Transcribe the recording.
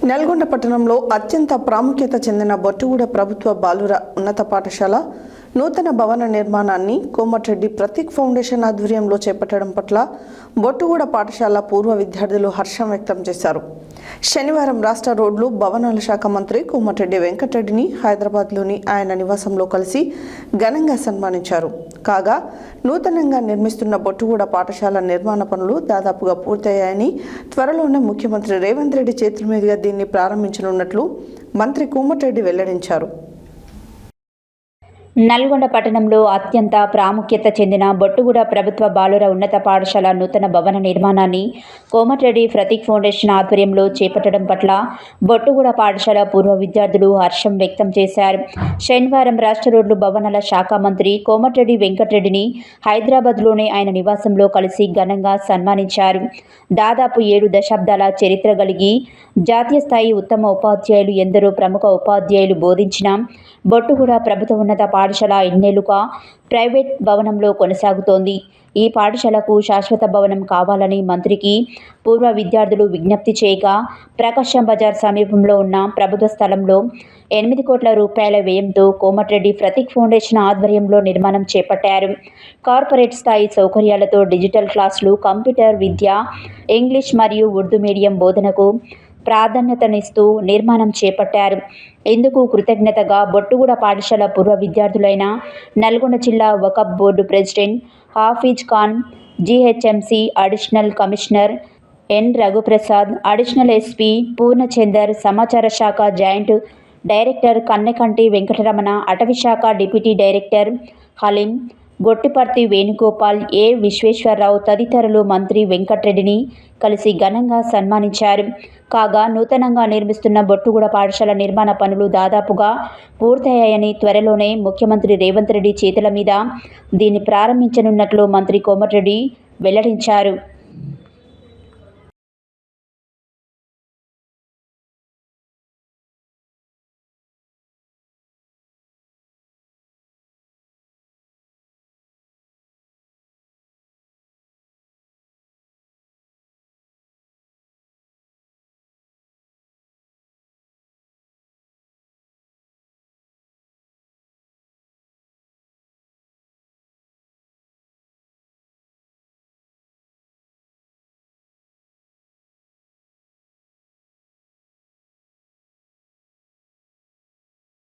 నల్గొండ పట్టణంలో అత్యంత ప్రాముఖ్యత చెందిన బొట్టుగూడ ప్రభుత్వ బాలుర ఉన్నత పాఠశాల నూతన భవన నిర్మాణాన్ని కోమటిరెడ్డి ప్రతీక్ ఫౌండేషన్ ఆధ్వర్యంలో చేపట్టడం పట్ల బొట్టుగూడ పాఠశాల పూర్వ విద్యార్థులు హర్షం వ్యక్తం చేశారు. శనివారం రాష్ట్ర రోడ్లు భవనాల శాఖ మంత్రి కోమటిరెడ్డి వెంకటరెడ్డిని హైదరాబాద్లోని ఆయన నివాసంలో కలిసి ఘనంగా సన్మానించారు. కాగా నూతనంగా నిర్మిస్తున్న బొట్టుగూడ పాఠశాల నిర్మాణ పనులు దాదాపుగా పూర్తయ్యాయని, త్వరలోనే ముఖ్యమంత్రి రేవంత్ రెడ్డి చేతుల మీదుగా దీన్ని ప్రారంభించనున్నట్లు మంత్రి కోమటిరెడ్డి వెల్లడించారు. నల్గొండ పట్టణంలో అత్యంత ప్రాముఖ్యత చెందిన బొట్టుగూడ ప్రభుత్వ బాలుర ఉన్నత పాఠశాల నూతన భవన నిర్మాణాన్ని కోమటిరెడ్డి ప్రతీక్ ఫౌండేషన్ ఆధ్వర్యంలో చేపట్టడం పట్ల బొట్టుగూడ పాఠశాల పూర్వ విద్యార్థులు హర్షం వ్యక్తం చేశారు. శనివారం రాష్ట్ర రోడ్లు భవనాల శాఖ మంత్రి కోమటిరెడ్డి వెంకటరెడ్డిని హైదరాబాద్లోని ఆయన నివాసంలో కలిసి ఘనంగా సన్మానించారు. దాదాపు 7 దశాబ్దాల చరిత్ర కలిగి జాతీయ స్థాయి ఉత్తమ ఉపాధ్యాయులు ఎందరో ప్రముఖ ఉపాధ్యాయులు బోధించిన బొట్టుగూడ ప్రభుత్వ ఉన్నత పాఠశాల ఇన్నేళ్లుగా ప్రైవేట్ భవనంలో కొనసాగుతోంది. ఈ పాఠశాలకు శాశ్వత భవనం కావాలని మంత్రికి పూర్వ విద్యార్థులు విజ్ఞప్తి చేయగా, ప్రకాశం బజార్ సమీపంలో ఉన్న ప్రభుత్వ స్థలంలో 8 కోట్ల రూపాయల వ్యయంతో కోమటిరెడ్డి ప్రతీక్ ఫౌండేషన్ ఆధ్వర్యంలో నిర్మాణం చేపట్టారు. కార్పొరేట్ స్థాయి సౌకర్యాలతో డిజిటల్ క్లాసులు, కంప్యూటర్ విద్య, ఇంగ్లీష్ మరియు ఉర్దూ మీడియం బోధనకు ప్రాధాన్యతనిస్తూ నిర్మాణం చేపట్టారు. ఇందుకు కృతజ్ఞతగా బొట్టుగూడ పాఠశాల పూర్వ విద్యార్థులైన నల్గొండ జిల్లా Waqf board president Hafeez Khan, GHMC additional commissioner N Raghuprasad, additional SP Purnachander, సమాచార శాఖ జాయింట్ డైరెక్టర్ కన్నెకంటి వెంకటరమణ, అటవీ శాఖ deputy director Haleem, Gottiparthi Venugopal, A Visweswararao తదితరులు మంత్రి వెంకటరెడ్డిని కలిసి ఘనంగా సన్మానించారు. కాగా నూతనంగా నిర్మిస్తున్న బొట్టుగూడ పాఠశాల నిర్మాణ పనులు దాదాపుగా పూర్తయ్యాయని, త్వరలోనే ముఖ్యమంత్రి రేవంత్ రెడ్డి చేతుల మీద దీన్ని ప్రారంభించనున్నట్లు మంత్రి కోమటిరెడ్డి వెల్లడించారు.